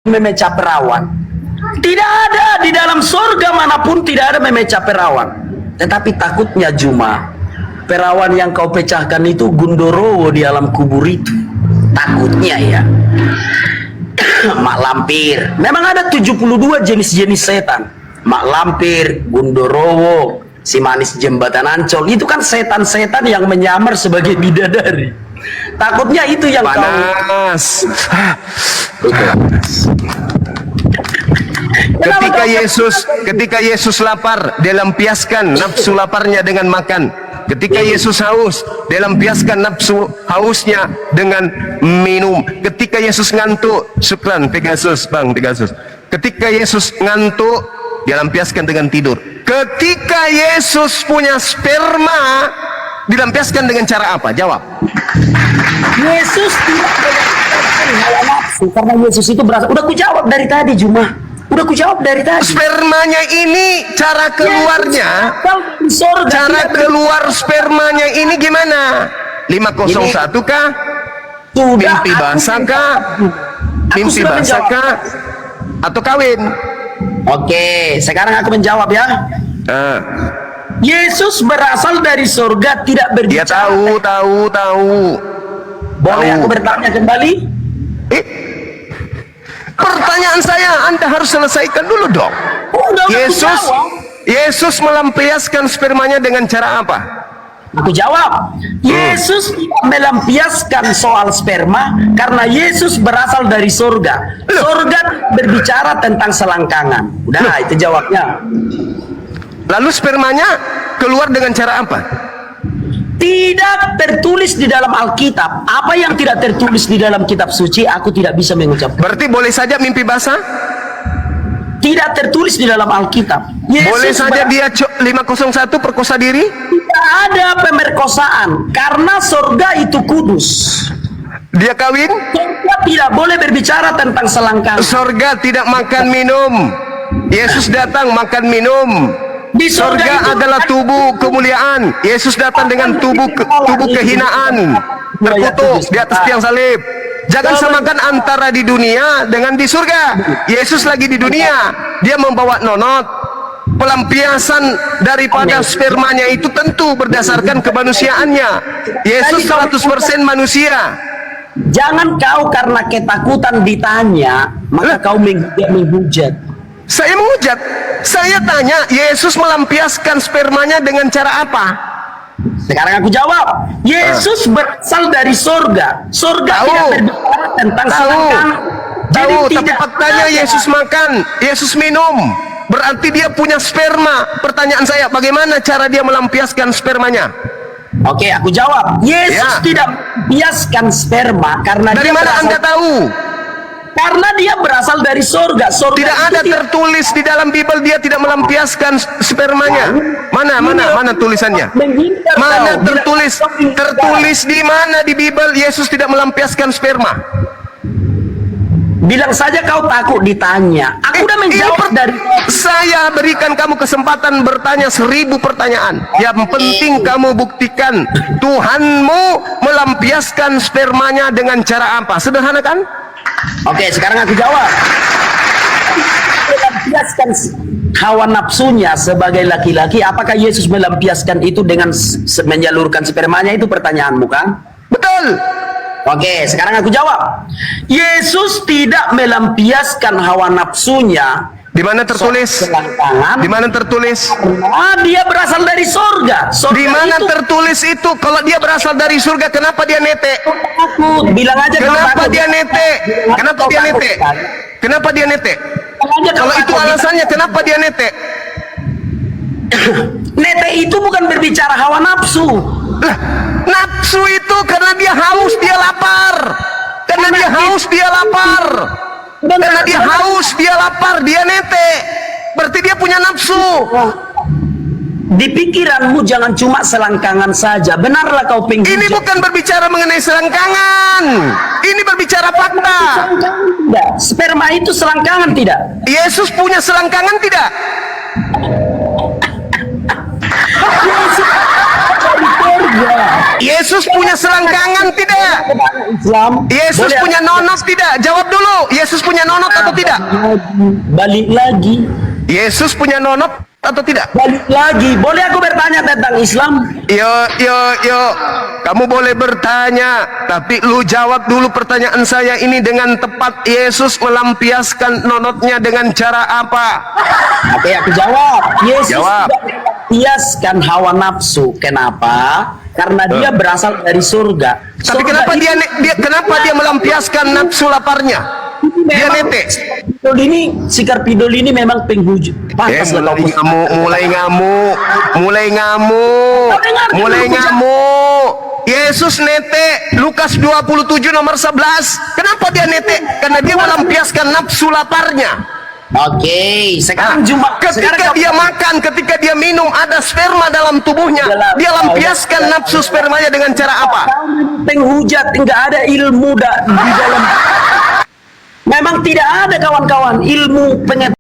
memecah perawan. Tidak ada di dalam surga manapun, tidak ada memecah perawan. Tetapi takutnya Juma, perawan yang kau pecahkan itu Gundorowo di alam kubur itu. Takutnya ya. Mak lampir. Memang ada 72 jenis-jenis setan. Mak lampir, Gundorowo, si manis jembatan Ancol. Itu kan setan-setan yang menyamar sebagai bidadari. Takutnya itu yang panas. Ketika Yesus lapar, dia lampiaskan nafsu laparnya dengan makan. Ketika Yesus haus, dia lampiaskan nafsu hausnya dengan minum. Ketika Yesus ngantuk, syukran Pegasus, Bang Pegasus. Ketika Yesus ngantuk, dia lampiaskan dengan tidur. Ketika Yesus punya sperma, dilampiaskan dengan cara apa? Jawab. Yesus tidak melampiaskan hawa nafsu, karena Yesus itu berasal. Udah kujawab dari tadi Juma. Udah kujawab dari tadi. Spermanya ini cara keluarnya, cara keluar spermanya ini gimana? 501 kah? Mimpi basah kah? Mimpi basah kah? Atau kawin? Oke, sekarang aku menjawab ya. Yesus berasal dari surga, tidak berbicara. Dia tahu. Boleh aku bertanya kembali? Pertanyaan saya Anda harus selesaikan dulu dong. Yesus melampiaskan spermanya dengan cara apa? Aku jawab. Yesus tidak melampiaskan soal sperma karena Yesus berasal dari surga. Surga berbicara tentang selangkangan. Udah, itu jawabnya. Lalu spermanya keluar dengan cara apa? Tidak tertulis di dalam Alkitab. Apa yang tidak tertulis di dalam kitab suci, aku tidak bisa mengucapkan. Berarti boleh saja mimpi basah? Tidak tertulis di dalam Alkitab. Boleh saja dia 501 perkosa diri? Tidak ada pemerkosaan, karena surga itu kudus. Dia kawin? Surga tidak boleh berbicara tentang selangkangan. Surga tidak makan minum. Yesus datang makan minum. Di surga adalah tubuh kemuliaan. Yesus datang dengan tubuh kehinaan, terkutuk di atas tiang salib. Jangan samakan antara di dunia dengan di surga. Yesus lagi di dunia, dia membawa nonot. Pelampiasan daripada spermanya itu tentu berdasarkan kemanusiaannya. Yesus 100% manusia. Jangan kau karena ketakutan ditanya, maka kau menghujat. Saya menghujat. Saya tanya, Yesus melampiaskan spermanya dengan cara apa? Sekarang aku jawab. Yesus berasal dari surga. Surga tidak berbicara tentang selangkangan. Tapi faktanya Yesus makan, Yesus minum. Berarti dia punya sperma. Pertanyaan saya, bagaimana cara dia melampiaskan spermanya? Oke, aku jawab. Yesus tidak melampiaskan sperma karena dari mana Anda tahu? Karena dia berasal dari surga. Tidak ada tertulis di dalam Bible dia tidak melampiaskan spermanya. Mana tulisannya? Mana tertulis? Tertulis di mana di Bible Yesus tidak melampiaskan sperma? Bilang saja kau takut ditanya. Aku udah menjawab dari. Saya berikan kamu kesempatan bertanya 1000 pertanyaan. Yang penting kamu buktikan Tuhanmu melampiaskan spermanya dengan cara apa? Sederhana kan? Oke, sekarang aku jawab. Melampiaskan hawa nafsunya sebagai laki-laki, apakah Yesus melampiaskan itu dengan menyalurkan spermanya? Itu pertanyaanmu kan? Betul. Oke, sekarang aku jawab. Yesus tidak melampiaskan hawa nafsunya. Di mana tertulis? Di mana tertulis? Dia berasal dari surga. Di mana tertulis itu? Kalau dia berasal dari surga, kenapa dia netek? Bilang aja. Kenapa dia netek? Kenapa dia netek? Kenapa dia netek? Kalau itu alasannya, kenapa dia netek? Netek itu bukan berbicara hawa nafsu. Nafsu itu karena dia haus, dia lapar. Karena dia haus, dia lapar. Karena dia haus, dia lapar, dia netek. Berarti dia punya nafsu. Di pikiranmu jangan cuma selangkangan saja. Benarlah kau penghujat. Ini bukan berbicara mengenai selangkangan. Ini berbicara fakta. Tidak. Sperma itu selangkangan tidak? Yesus punya selangkangan tidak? Yesus punya selangkangan tidak? Islam. Yesus Boleh punya aku- nonot tidak? Jawab dulu. Yesus punya nonot atau tidak? Balik lagi. Yesus punya nonot atau tidak? Balik lagi. Boleh aku bertanya tentang Islam? Yo. Kamu boleh bertanya, tapi lu jawab dulu pertanyaan saya ini dengan tepat. Yesus melampiaskan nonotnya dengan cara apa? Oke, aku jawab. Yesus Jawab. tidak melampiaskan hawa nafsu. Kenapa? Karena dia berasal dari surga. Tapi Surga kenapa itu- kenapa dia melampiaskan nafsu laparnya? Dia memang netek. Sikar pidol ini memang penghujat. Pantas lah kau mulai ngamuk. Yesus netek. Lukas 27 nomor 11. Kenapa dia netek? Karena dia melampiaskan nafsu laparnya. Oke, sekarang Ketika dia makan, ketika dia minum, ada sperma dalam tubuhnya. Dia lampiaskan nafsu spermanya dengan cara apa? penghujat, enggak ada ilmu di dalam. Memang tidak ada kawan-kawan ilmu pengetahuan